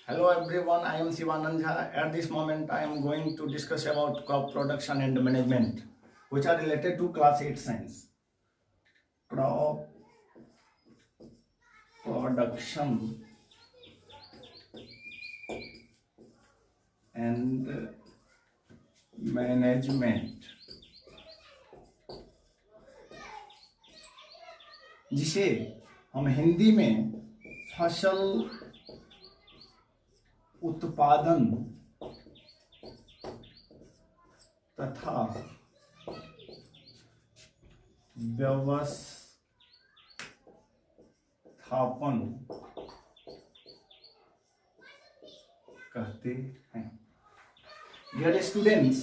Hello everyone, I am Sivanand Jha. At this moment, I am going to discuss about crop production and management, which are related to class 8 science. Crop production and management, जिसे हम हिंदी में फसल उत्पादन तथा व्यवस्थापन कहते हैं। Dear students,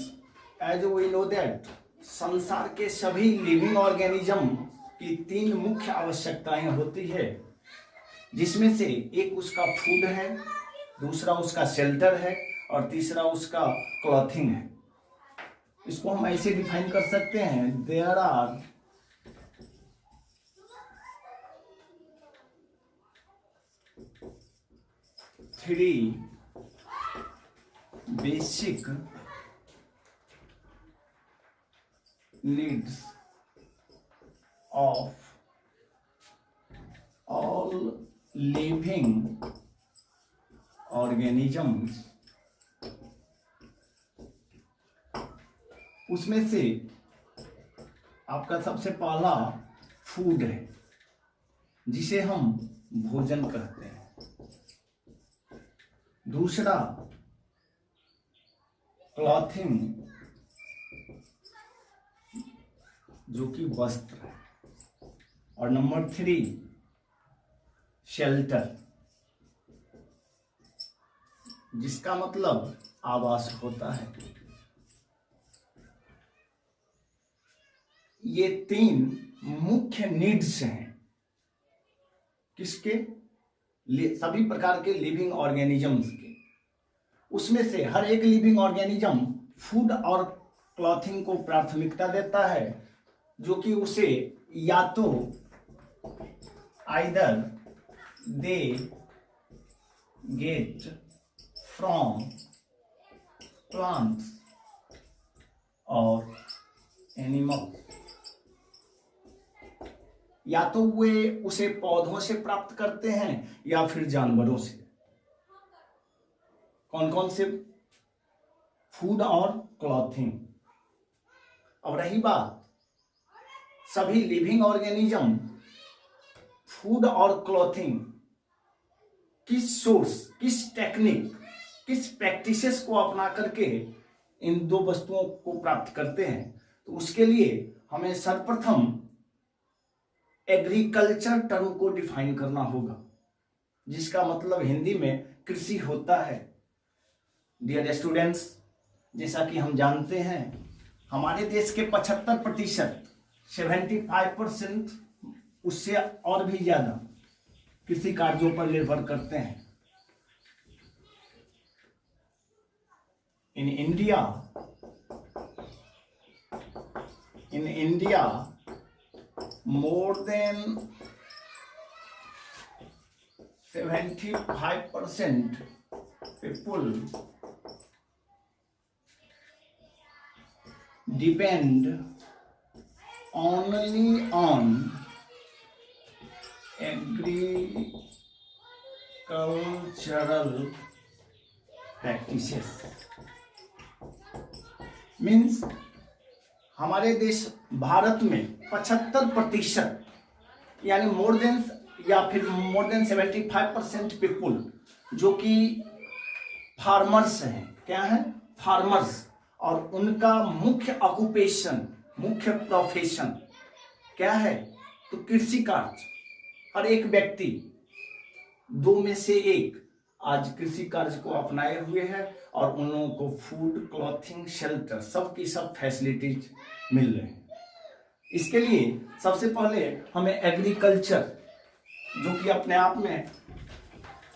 as we know that संसार के सभी लिविंग ऑर्गेनिज्म की 3 मुख्य आवश्यकताएं होती है, जिसमें से एक उसका फूड है, दूसरा उसका शेल्टर है और तीसरा उसका क्लॉथिंग है। इसको हम ऐसे डिफाइन कर सकते हैं, there are three basic needs of all living organisms. उसमें से आपका सबसे पहला फूड है, जिसे हम भोजन कहते हैं। दूसरा क्लॉथिंग, जो कि वस्त्र है। और नंबर 3 शेल्टर, जिसका मतलब आवास होता है। ये 3 मुख्य नीड्स हैं किसके? सभी प्रकार के लिविंग ऑर्गेनिजम्स के। उसमें से हर एक लिविंग ऑर्गेनिज्म फूड और क्लॉथिंग को प्राथमिकता देता है, जो कि उसे या तो either they get from plants और एनिमल, या तो वे उसे पौधों से प्राप्त करते हैं या फिर जानवरों से। कौन कौन से? फूड और क्लॉथिंग। अब रही बात सभी लिविंग ऑर्गेनिज्म फूड और क्लॉथिंग किस सोर्स, किस टेक्निक, किस प्रैक्टिसेस को अपना करके इन 2 वस्तुओं को प्राप्त करते हैं, तो उसके लिए हमें सर्वप्रथम एग्रीकल्चर टर्म को डिफाइन करना होगा, जिसका मतलब हिंदी में कृषि होता है। डियर स्टूडेंट्स, जैसा कि हम जानते हैं, हमारे देश के 75%, 75%, उससे और भी ज्यादा कृषि कार्यों पर निर्भर करते हैं। In India more than 75% people depend only on agricultural practices। Means हमारे देश भारत में 75%, यानी मोर देन 75% पीपुल जो कि फार्मर्स हैं। क्या है? फार्मर्स। और उनका मुख्य ऑक्यूपेशन, मुख्य प्रोफेशन क्या है? तो कृषि कार्य। हर एक व्यक्ति 2 में से 1 आज कृषि कार्य को अपनाए हुए हैं और उन लोगों को फूड, क्लॉथिंग, शेल्टर, सब की सब फैसिलिटीज मिल रहे हैं। इसके लिए सबसे पहले हमें एग्रीकल्चर, जो कि अपने आप में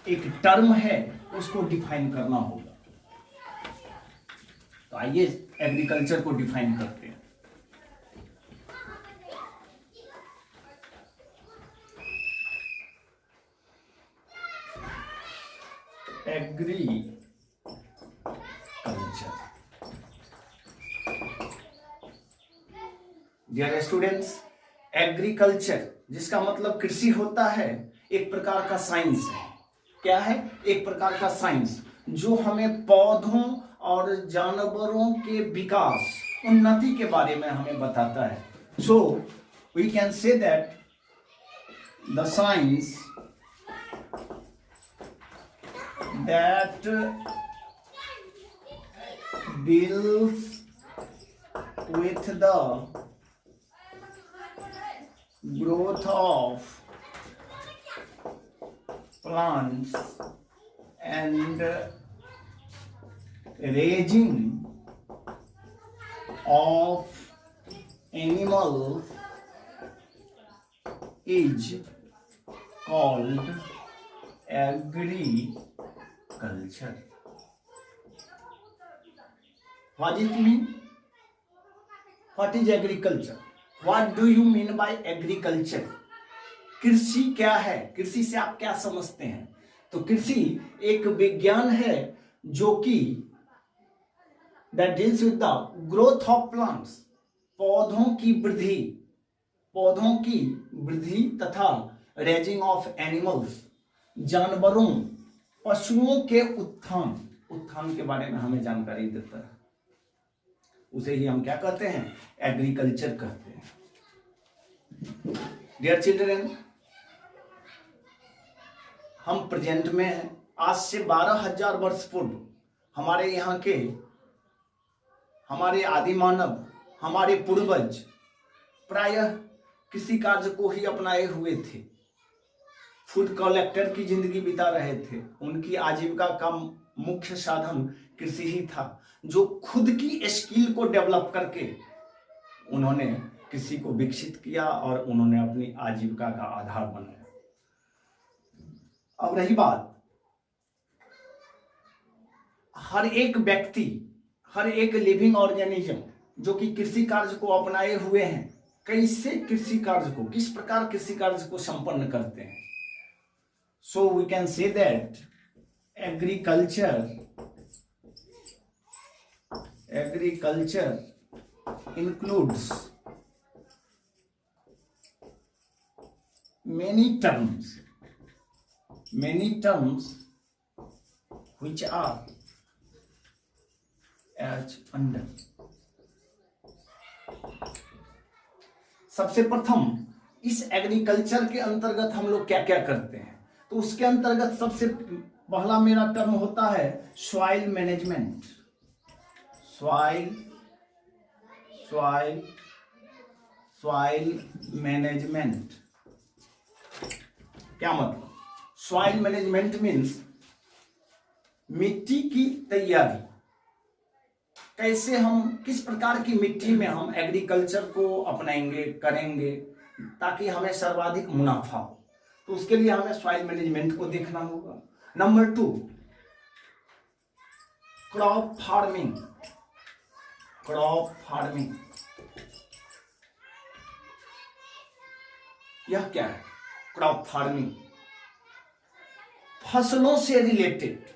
एक टर्म है, उसको डिफाइन करना होगा। तो आइए एग्रीकल्चर को डिफाइन करते हैं। एग्रीकल्चर। डियर स्टूडेंट्स, एग्रीकल्चर जिसका मतलब कृषि होता है, एक प्रकार का साइंस है। क्या है? एक प्रकार का साइंस जो हमें पौधों और जानवरों के विकास, उन्नति के बारे में हमें बताता है। So we can say that the science that deals with the growth of plants and raising of animals is called agriculture. What it mean? What is agriculture? What do you mean by agriculture? कृषि क्या है? कृषि से आप क्या समझते हैं? तो कृषि एक विज्ञान है जो कि that deals with the growth of plants, पौधों की वृद्धि तथा raising of animals, जानवरों, पशुओं के उत्थान के बारे में हमें जानकारी देता है। उसे ही हम क्या कहते हैं? एग्रीकल्चर कहते हैं। डियर चिल्ड्रन, हम प्रेजेंट में हैं। आज से 12,000 वर्ष पूर्व हमारे यहाँ के, हमारे आदि मानव, हमारे पूर्वज प्रायः कृषि कार्य को ही अपनाए हुए थे। फूड कलेक्टर की जिंदगी बिता रहे थे। उनकी आजीविका का मुख्य साधन कृषि ही था, जो खुद की स्किल को डेवलप करके उन्होंने कृषि को विकसित किया और उन्होंने अपनी आजीविका का आधार बनाया। अब रही बात, हर एक व्यक्ति, हर एक लिविंग ऑर्गेनिज्म जो कि कृषि कार्य को अपनाए हुए हैं, कैसे कृषि कार्य को, किस प्रकार कृषि कार्य को संपन्न करते हैं। So we can say that agriculture includes many terms which are as under. सबसे प्रथम इस एग्रीकल्चर के अंतर्गत हम लोग क्या क्या करते हैं, तो उसके अंतर्गत सबसे पहला मेरा टर्म होता है सॉइल मैनेजमेंट। सॉइल मैनेजमेंट क्या मतलब? सॉइल मैनेजमेंट मीन्स मिट्टी की तैयारी। कैसे हम, किस प्रकार की मिट्टी में हम एग्रीकल्चर को अपनाएंगे, करेंगे ताकि हमें सर्वाधिक मुनाफा हो, तो उसके लिए हमें सॉइल मैनेजमेंट को देखना होगा। Number 2, crop farming. यह क्या है? क्रॉप फार्मिंग फसलों से related.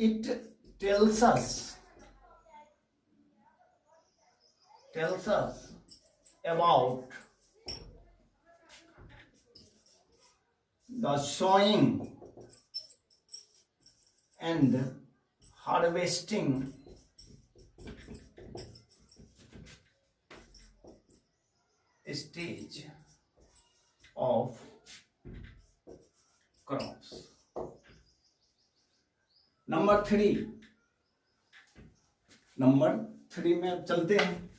It tells us about the sowing and harvesting stage of crops. Number 3 में अब चलते हैं।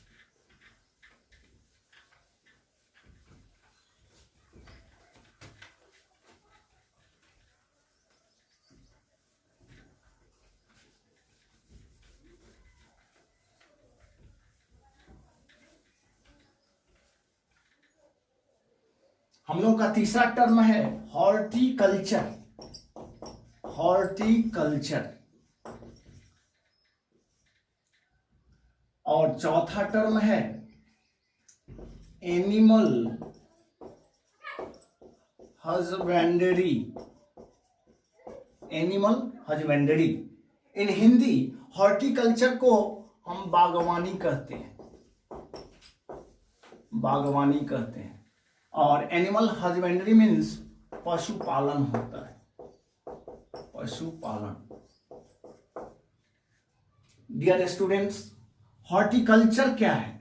हम लोग का तीसरा टर्म है हॉर्टिकल्चर। और चौथा टर्म है एनिमल हजबेंड्री, एनिमल हजबेंड्री। इन हिंदी हॉर्टिकल्चर को हम बागवानी कहते हैं, बागवानी कहते हैं। और एनिमल हजबेंड्री मीन्स पशुपालन होता है, पशुपालन। डियर स्टूडेंट्स, हॉर्टिकल्चर क्या है?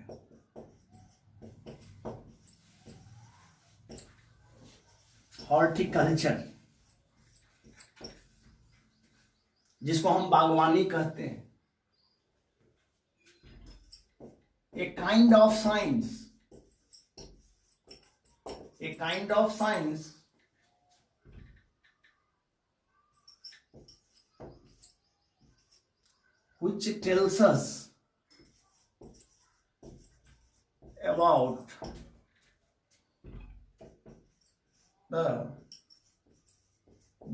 हॉर्टिकल्चर, जिसको हम बागवानी कहते हैं, a kind of science, a kind of science which tells us about the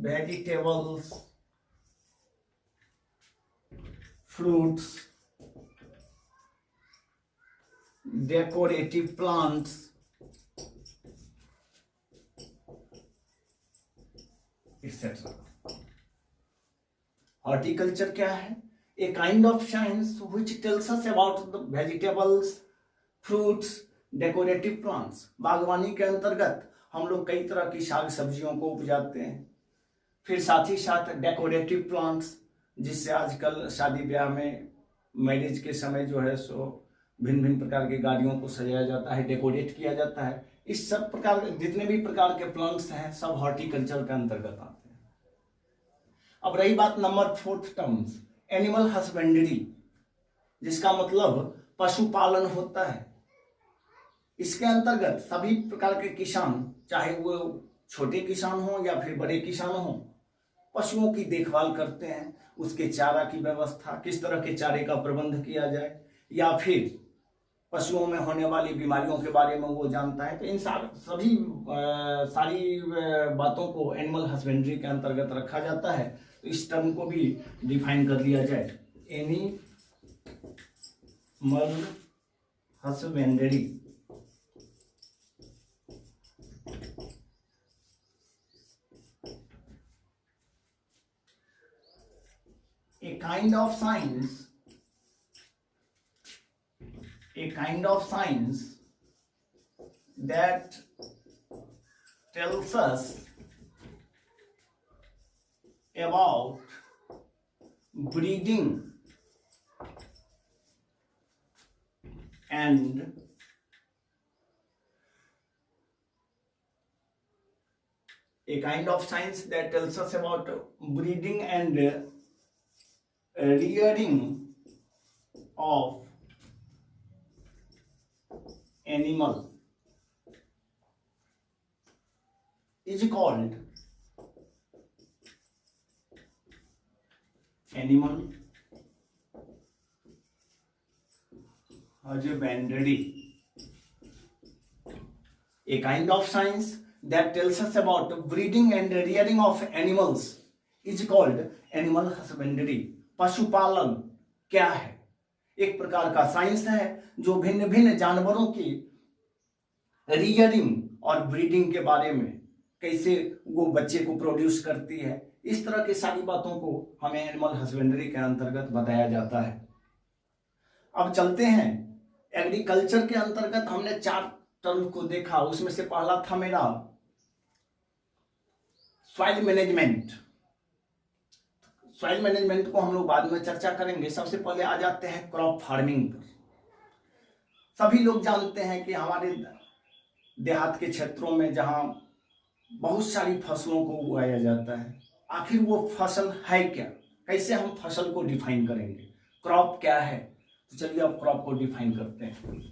vegetables, fruits, decorative plants, etc. Horticulture क्या है? A kind of science which tells us about the vegetables, fruits, decorative plants. बागवानी के अंतर्गत हम लोग कई तरह की साग सब्जियों को उपजाते हैं। फिर साथ ही साथ डेकोरेटिव प्लांट्स, जिससे आजकल शादी ब्याह में, मैरिज के समय जो है सो भिन्न भिन्न प्रकार की गाड़ियों को सजाया जाता है, डेकोरेट किया जाता है। इस सब प्रकार जितने भी प्रकार के प्लांट्स हैं सब हॉर्टिकल्चर के अंतर्गत आते हैं। अब रही बात नंबर 4 टर्म्स, एनिमल हस्बेंड्री, जिसका मतलब पशुपालन होता है। इसके अंतर्गत सभी प्रकार के किसान, चाहे वो छोटे किसान हो या फिर बड़े किसान हो, पशुओं की देखभाल करते हैं। उसके चारा की व्यवस्था, किस तरह के चारे का प्रबंध किया जाए, या फिर पशुओं में होने वाली बीमारियों के बारे में वो जानता है। तो इन सारी बातों को एनिमल हस्बेंड्री के अंतर्गत रखा जाता है। तो इस टर्म को भी डिफाइन कर लिया जाए, animal husbandry. A kind of science that tells us about breeding and a kind of science that tells us about breeding and rearing of animal is called animal husbandry. A kind of science that tells us about breeding and rearing of animals is called animal husbandry. पशुपालन क्या है? एक प्रकार का science है जो भिन्न भिन्न जानवरों की रियरिंग और ब्रीडिंग के बारे में, कैसे वो बच्चे को प्रोड्यूस करती है, इस तरह की सारी बातों को हमें एनिमल हस्बेंड्री के अंतर्गत बताया जाता है। अब चलते हैं एग्रीकल्चर के अंतर्गत। हमने 4 टर्म को देखा, उसमें से पहला था मेरा सॉइल मैनेजमेंट। सॉइल मैनेजमेंट को हम लोग बाद में चर्चा करेंगे। सबसे पहले आ जाते हैं क्रॉप फार्मिंग पर। सभी लोग जानते हैं कि हमारे देहात के क्षेत्रों में जहां बहुत सारी फसलों को उगाया जाता है, आखिर वो फसल है क्या? कैसे हम फसल को डिफाइन करेंगे? क्रॉप क्या है? तो चलिए अब क्रॉप को डिफाइन करते हैं।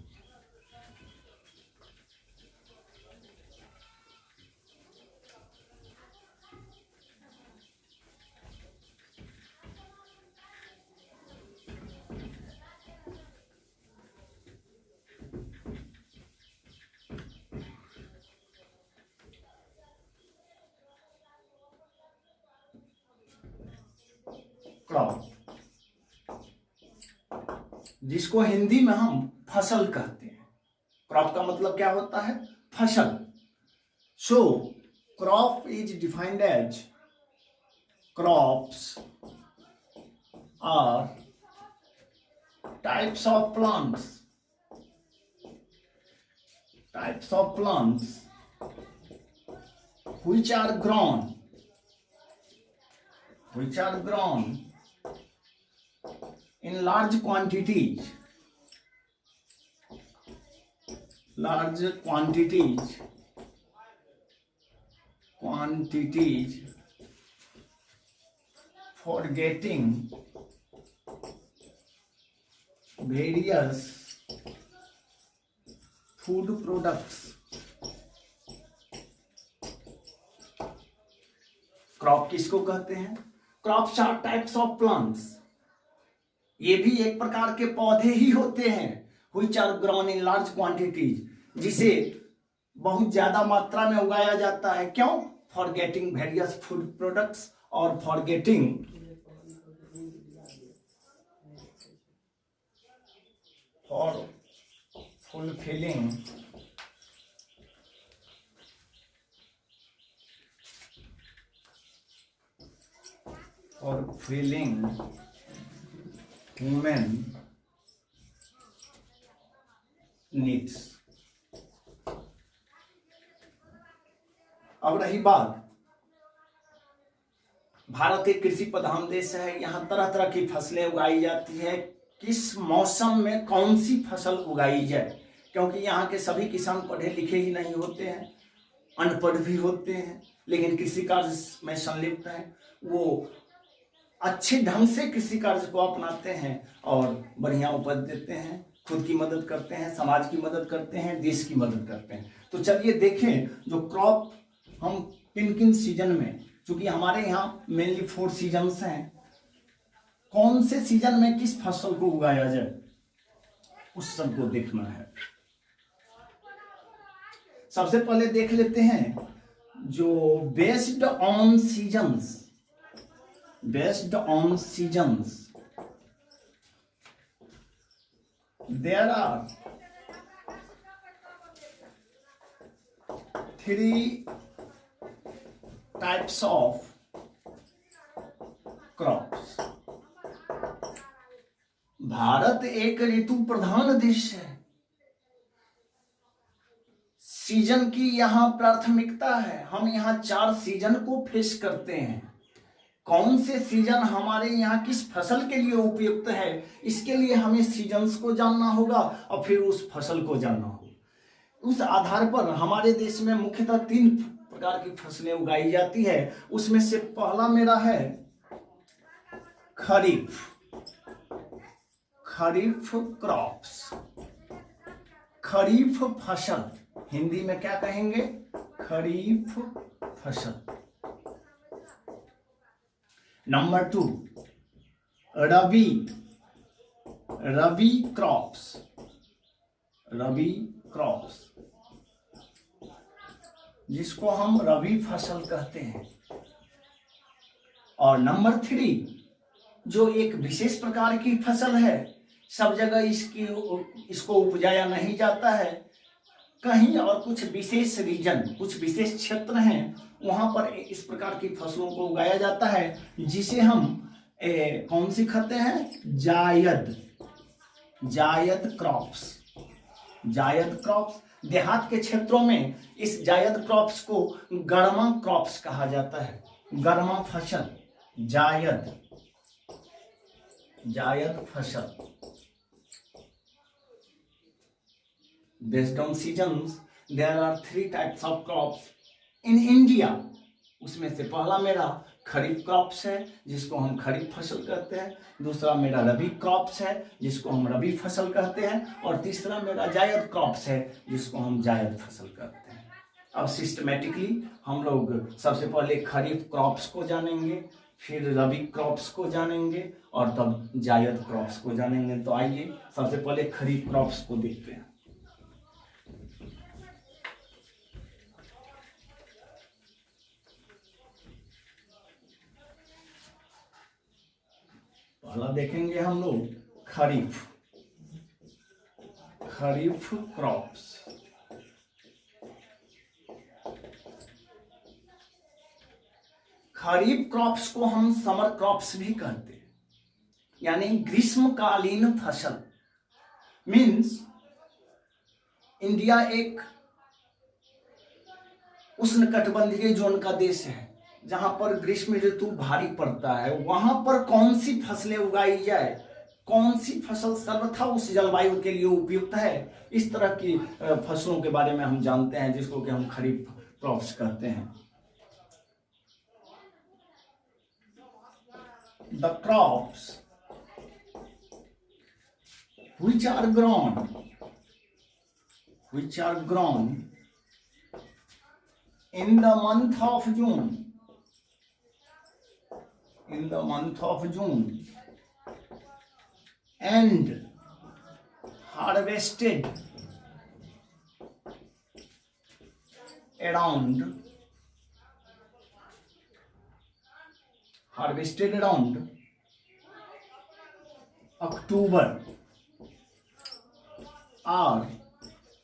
क्रॉप, जिसको हिंदी में हम फसल कहते हैं। क्रॉप का मतलब क्या होता है? फसल। सो Crop is defined as crops are types of plants which are grown in large quantities for getting various food products. Crop किसको कहते हैं? Crops are types of plants, ये भी एक प्रकार के पौधे ही होते हैं, which are grown in large quantities, जिसे बहुत ज्यादा मात्रा में उगाया जाता है। क्यों? For getting various food products और for getting for fulfilling human needs. अब रही बात, भारत एक कृषि प्रधान देश है, यहाँ तरह तरह की फसलें उगाई जाती है। किस मौसम में कौन सी फसल उगाई जाए, क्योंकि यहाँ के सभी किसान पढ़े लिखे ही नहीं होते हैं, अनपढ़ भी होते हैं, लेकिन कृषि कार्य में संलिप्त हैं। वो अच्छे ढंग से कृषि कार्य को अपनाते हैं और बढ़िया उपज देते हैं, खुद की मदद करते हैं, समाज की मदद करते हैं, देश की मदद करते हैं। तो चलिए देखें जो क्रॉप हम किन किन सीजन में, क्योंकि हमारे यहाँ मेनली 4 सीजन्स हैं, कौन से सीजन में किस फसल को उगाया जाए उस सबको देखना है। सबसे पहले देख लेते हैं जो based on seasons there are 3 types of crops। Bharat एक ऋतु प्रधान देश है, सीजन की यहाँ प्राथमिकता है। हम यहाँ 4 सीजन को फेस करते हैं। कौन से सीजन हमारे यहाँ किस फसल के लिए उपयुक्त है, इसके लिए हमें सीजन्स को जानना होगा और फिर उस फसल को जानना होगा। उस आधार पर हमारे देश में मुख्यतः 3 प्रकार की फसलें उगाई जाती है। उसमें से पहला मेरा है खरीफ क्रॉप्स। खरीफ फसल हिंदी में क्या कहेंगे? खरीफ फसल। नंबर 2 रबी क्रॉप्स, जिसको हम रबी फसल कहते हैं। और नंबर 3 जो एक विशेष प्रकार की फसल है, सब जगह इसको उपजाया नहीं जाता है, कहीं और कुछ विशेष रीजन, कुछ विशेष क्षेत्र हैं, वहां पर इस प्रकार की फसलों को उगाया जाता है, जिसे हम कौन सी कहते हैं? जायद क्रॉप्स। देहात के क्षेत्रों में इस जायद क्रॉप्स को गर्मा क्रॉप्स कहा जाता है। गर्मा फसल, जायद फसल। Based on seasons, there are 3 types of crops in India। उसमें से पहला मेरा खरीफ क्रॉप्स है, जिसको हम खरीफ फसल कहते हैं। दूसरा मेरा रबी क्रॉप्स है, जिसको हम रबी फसल कहते हैं। और तीसरा मेरा जायद क्रॉप्स है, जिसको हम जायद फसल कहते हैं। अब सिस्टमेटिकली हम लोग सबसे पहले खरीफ क्रॉप्स को जानेंगे, फिर रबी क्रॉप्स को जानेंगे और तब जायद क्रॉप्स को जानेंगे। तो आइए सबसे पहले खरीफ क्रॉप्स को देखते हैं। पहला देखेंगे हम लोग खरीफ क्रॉप्स। खरीफ क्रॉप्स को हम समर क्रॉप्स भी कहते हैं, यानी ग्रीष्मकालीन फसल। मीन्स इंडिया एक उष्णकटिबंधीय जोन का देश है, जहां पर ग्रीष्म ऋतु भारी पड़ता है। वहां पर कौन सी फसलें उगाई जाए, कौन सी फसल सर्वथा उस जलवायु के लिए उपयुक्त है, इस तरह की फसलों के बारे में हम जानते हैं, जिसको कि हम खरीफ क्रॉप्स कहते हैं। The crops which are grown in the month of June and harvested around October are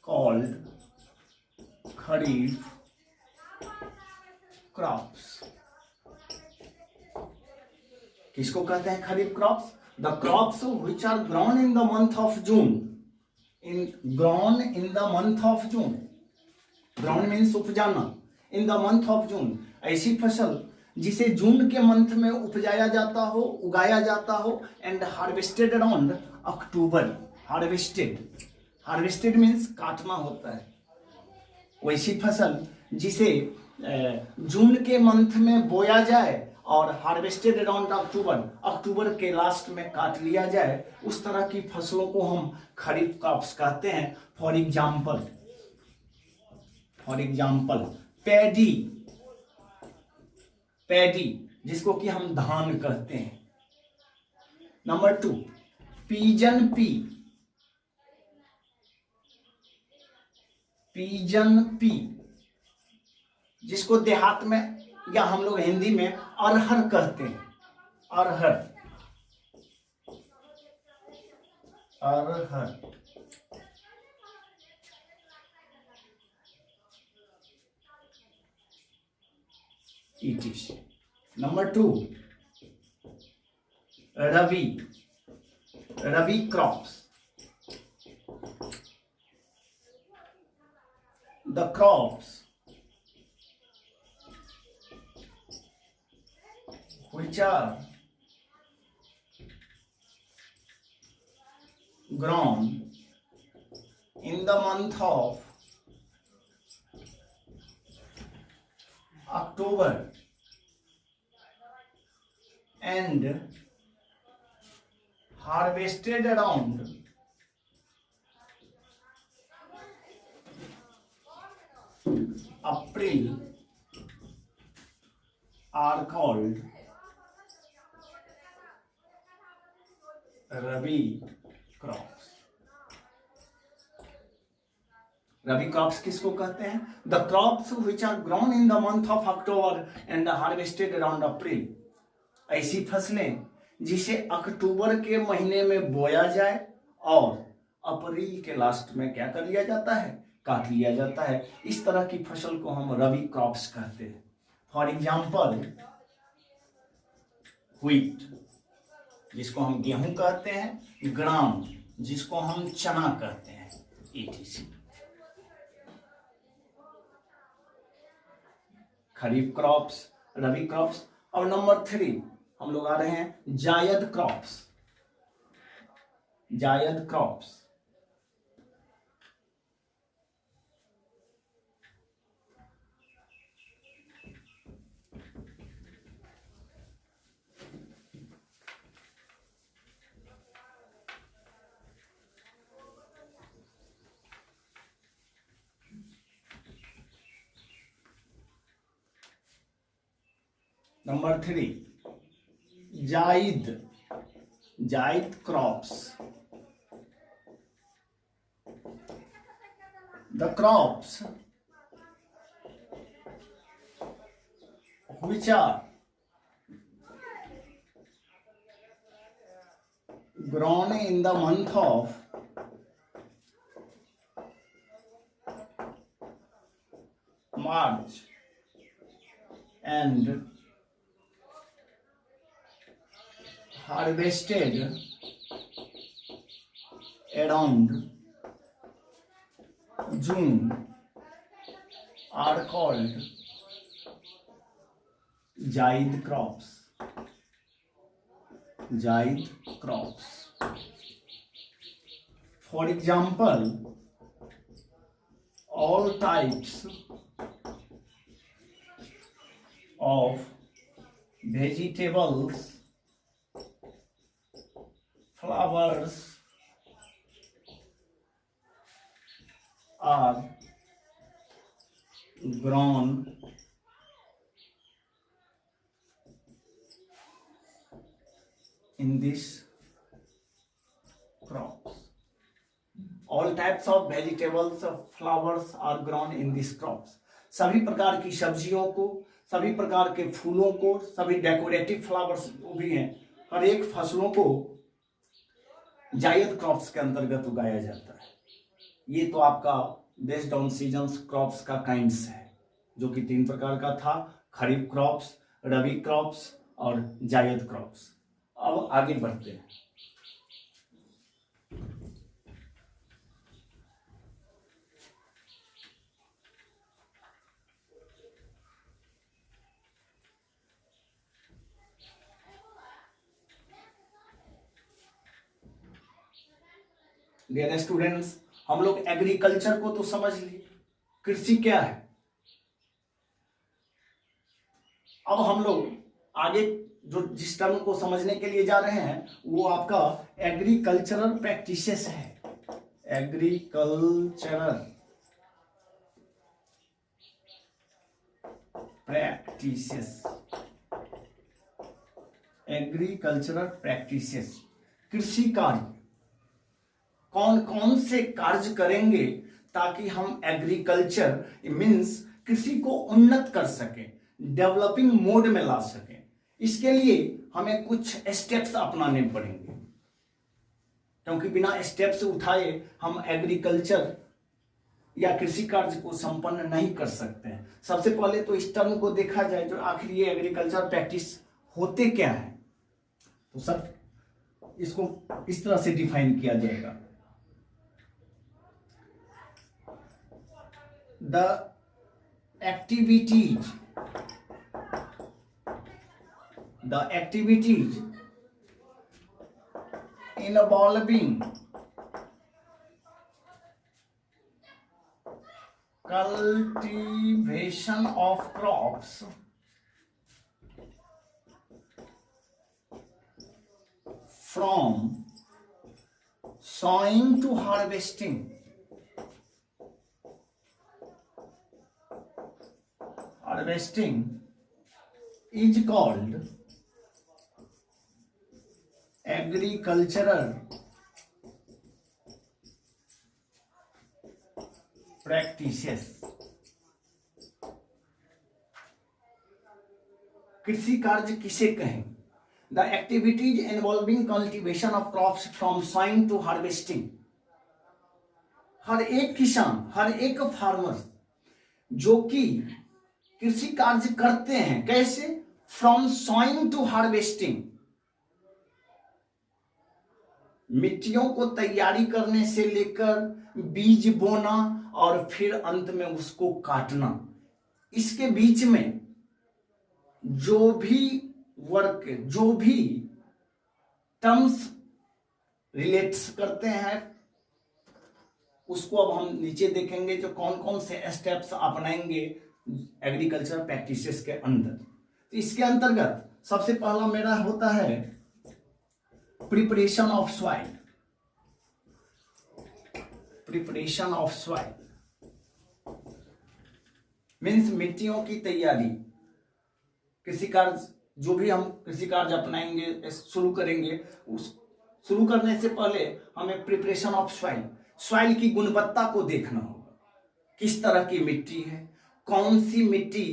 called Kharif crops. किसको कहते हैं kharif crops? The crops which are grown in the month of June. Grown in the month of June. Grown means उपजाना. In the month of June. ऐसी फसल जिसे जून के month में उपजाया जाता हो, उगाया जाता हो, and harvested around October. Harvested means काटना होता है। वैसी फसल जिसे जून के मंथ में बोया जाए और हार्वेस्टेड अराउंड अक्टूबर के लास्ट में काट लिया जाए, उस तरह की फसलों को हम खरीफ क्रॉप्स कहते हैं। फॉर एग्जाम्पल पैडी, जिसको कि हम धान कहते हैं। नंबर 2, पीजन पी, जिसको देहात में या हम लोग हिंदी में अरहर कहते हैं। अरहर ETC. Number 2, Rabi crops. The crops which are grown in the month of October and harvested around April are called Rabi crops. Rabi crops किसको कहते हैं? The crops which are grown in the month of October and harvested around April. ऐसी फसलें जिसे अक्टूबर के महीने में बोया जाए और अप्रैल के लास्ट में क्या कर लिया जाता है? काट लिया जाता है। इस तरह की फसल को हम रबी क्रॉप्स कहते हैं। फॉर एग्जाम्पल व्हीट, जिसको हम गेहूं कहते हैं, ग्राम, जिसको हम चना कहते हैं, ETC. खरीफ क्रॉप्स, रबी क्रॉप्स। और नंबर 3 हम लोग आ रहे हैं जायद क्रॉप्स। Number 3, जायद crops. The crops which are grown in the month of March and harvested around June are called जायद crops. जायद crops. For example, all types of vegetables, flowers are grown in this crops. All types of vegetables, flowers are grown in these crops. सभी प्रकार की सब्जियों को, सभी प्रकार के फूलों को, सभी डेकोरेटिव फ्लावर्स भी हैं, हर एक फसलों को जायद क्रॉप्स के अंतर्गत उगाया जाता है। ये तो आपका बेस्ड ऑन सीजन्स क्रॉप्स का काइंड्स है, जो कि 3 प्रकार का था, खरीफ क्रॉप्स, रबी क्रॉप्स और जायद क्रॉप्स। अब आगे बढ़ते हैं। डियर स्टूडेंट्स, हम लोग एग्रीकल्चर को तो समझ लिए, कृषि क्या है। अब हम लोग आगे जो जिस टर्म को समझने के लिए जा रहे हैं वो आपका एग्रीकल्चरल प्रैक्टिसेस है। एग्रीकल्चरल प्रैक्टिसेस, एग्रीकल्चरल प्रैक्टिसेस, कृषि कार्य, कौन कौन से कार्य करेंगे ताकि हम एग्रीकल्चर मीन्स कृषि को उन्नत कर सकें, डेवलपिंग मोड में ला सकें। इसके लिए हमें कुछ स्टेप्स अपनाने पड़ेंगे, क्योंकि बिना स्टेप्स उठाए हम एग्रीकल्चर या कृषि कार्य को संपन्न नहीं कर सकते हैं। सबसे पहले तो इस टर्म को देखा जाए, जो आखिर ये एग्रीकल्चर प्रैक्टिस होते क्या है, तो सर इसको इस तरह से डिफाइन किया जाएगा। The activities involving cultivation of crops from sowing to harvesting is called agricultural practices। कृषि कार्य किसे कहें? The activities involving cultivation of crops from sowing to harvesting। हर एक किसान, हर एक फार्मर जो कि कृषि कार्य करते हैं, कैसे? फ्रॉम सॉइंग टू हार्वेस्टिंग, मिट्टियों को तैयारी करने से लेकर बीज बोना और फिर अंत में उसको काटना, इसके बीच में जो भी वर्क, जो भी टर्म्स रिलेट्स करते हैं, उसको अब हम नीचे देखेंगे, जो कौन कौन से स्टेप्स अपनाएंगे एग्रीकल्चर प्रैक्टिसेस के अंदर। तो इसके अंतर्गत सबसे पहला मेरा होता है preparation of soil. Preparation of soil means मिट्टियों की तैयारी। कृषि कार्य, जो भी हम कृषि कार्य अपनाएंगे, शुरू करेंगे, उस शुरू करने से पहले हमें प्रिपरेशन ऑफ सॉइल, सॉइल की गुणवत्ता को देखना होगा। किस तरह की मिट्टी है, कौन सी मिट्टी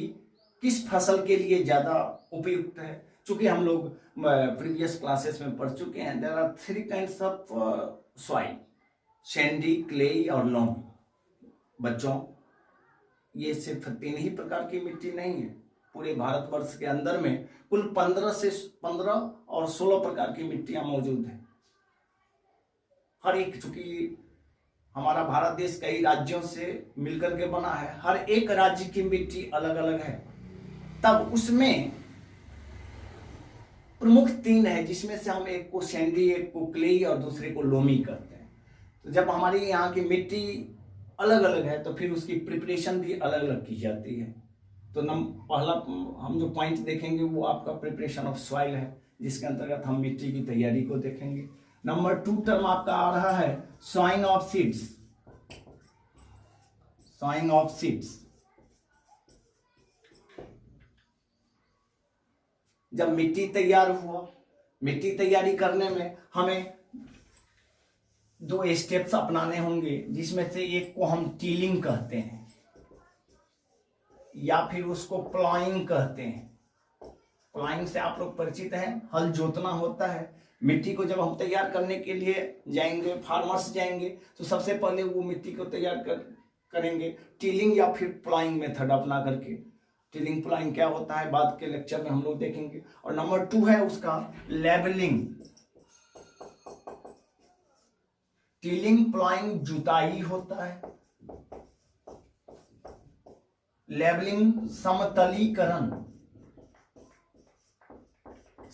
किस फसल के लिए ज्यादा उपयुक्त है। चूंकि हम लोग प्रीवियस क्लासेस में पढ़ चुके हैं, there are 3 kinds of soil, sandy, clay और लोमी। बच्चों, ये सिर्फ 3 ही प्रकार की मिट्टी नहीं है, पूरे भारतवर्ष के अंदर में कुल 15 और 16 प्रकार की मिट्टियां मौजूद हैं। हर एक, चूंकि हमारा भारत देश कई राज्यों से मिलकर के बना है, हर एक राज्य की मिट्टी अलग अलग है। तब उसमें प्रमुख 3 है, जिसमें से हम एक को सैंडी, एक को क्लेई और दूसरे को लोमी कहते हैं। तो जब हमारी यहाँ की मिट्टी अलग अलग है तो फिर उसकी प्रिपरेशन भी अलग अलग की जाती है। तो पहला हम जो पॉइंट देखेंगे वो आपका प्रिपरेशन ऑफ सॉइल है, जिसके अंतर्गत हम मिट्टी की तैयारी को देखेंगे। नंबर 2 टर्म आपका आ रहा है sawing of seeds. Sawing of seeds, जब मिट्टी तैयार हुआ, मिट्टी तैयारी करने में हमें 2 स्टेप्स अपनाने होंगे, जिसमें से एक को हम टीलिंग कहते हैं या फिर उसको प्लॉइंग कहते हैं। प्लॉइंग से आप लोग परिचित हैं, हल जोतना होता है। मिट्टी को जब हम तैयार करने के लिए जाएंगे, फार्मर्स जाएंगे, तो सबसे पहले वो मिट्टी को तैयार करेंगे टीलिंग या फिर प्लॉइंग मेथड अपना करके। टीलिंग प्लॉइंग क्या होता है बाद के लेक्चर में हम लोग देखेंगे। और नंबर 2 है उसका लेवलिंग। टीलिंग प्लॉइंग जुताई होता है, लेवलिंग समतलीकरण।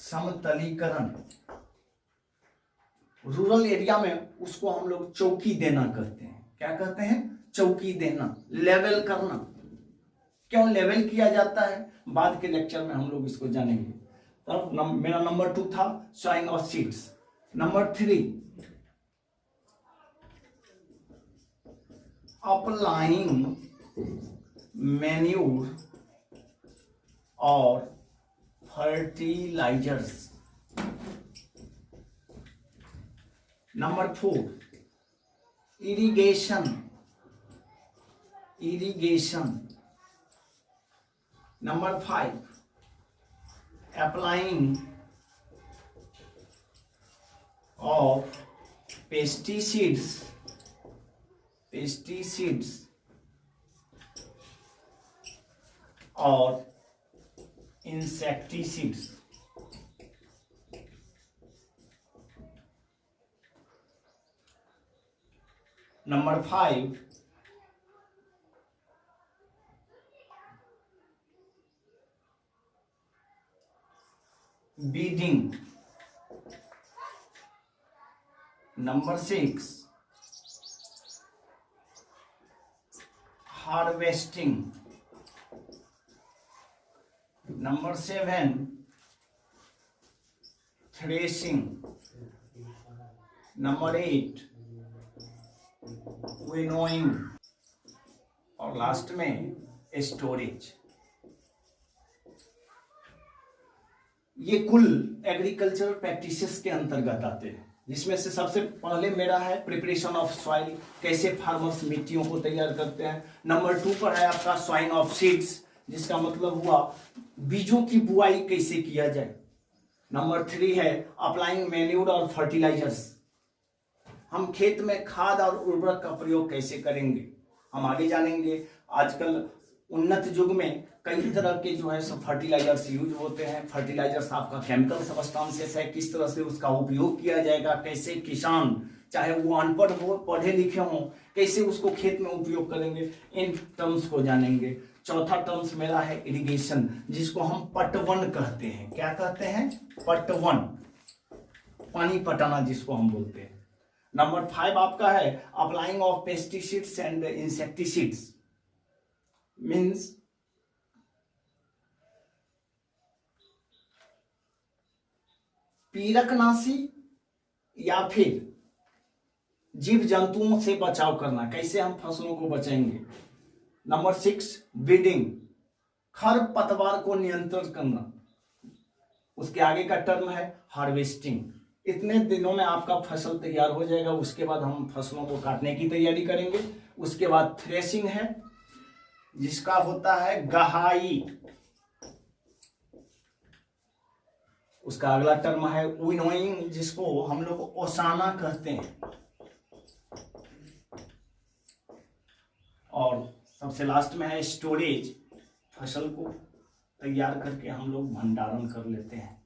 समतलीकरण रूरल एरिया में उसको हम लोग चौकी देना कहते हैं। क्या कहते हैं? चौकी देना, लेवल करना। क्यों लेवल किया जाता है बाद के लेक्चर में हम लोग इसको जानेंगे। तो मेरा नंबर 2 था sowing of seeds. Number 3 applying manure और fertilisers. Number 4 irrigation. Number 5 applying of pesticides और insecticides. Number 5 weeding. Number 6 harvesting. Number 7 threshing. Number 8 winnowing और लास्ट में स्टोरेज। ये कुल एग्रीकल्चर प्रैक्टिसेस के अंतर्गत आते हैं, जिसमें से सबसे पहले मेरा है प्रिपरेशन ऑफ सॉइल, कैसे फार्मर्स मिट्टियों को तैयार करते हैं। नंबर 2 पर है आपका सॉइंग ऑफ सीड्स, जिसका मतलब हुआ बीजों की बुआई कैसे किया जाए। नंबर 3 है अप्लाइंग मैन्यूर और फर्टिलाइजर्स, हम खेत में खाद और उर्वरक का प्रयोग कैसे करेंगे हम आगे जानेंगे। आजकल उन्नत युग में कई तरह के जो है सब फर्टिलाइजर्स यूज होते हैं। फर्टिलाइजर्स आपका केमिकल सब्सटेंसेस है, किस तरह से उसका उपयोग किया जाएगा, कैसे किसान चाहे वो अनपढ़ हो पढ़े लिखे हो कैसे उसको खेत में उपयोग करेंगे, इन टर्म्स को जानेंगे। चौथा टर्म्स मेरा है इरिगेशन, जिसको हम पटवन कहते हैं। क्या कहते हैं? पटवन, पानी पटाना जिसको हम बोलते हैं। नंबर 5 आपका है applying of pesticides and insecticides, means पीरकनाशी या फिर जीव जंतुओं से बचाव करना, कैसे हम फसलों को बचाएंगे। नंबर 6 बीडिंग, खरपतवार को नियंत्रण करना। उसके आगे का टर्म है हार्वेस्टिंग, इतने दिनों में आपका फसल तैयार हो जाएगा, उसके बाद हम फसलों को काटने की तैयारी करेंगे। उसके बाद थ्रेशिंग है, जिसका होता है गहाई। उसका अगला टर्म है विनोइंग, जिसको हम लोग ओसाना कहते हैं। और सबसे लास्ट में है स्टोरेज, फसल को तैयार करके हम लोग भंडारण कर लेते हैं।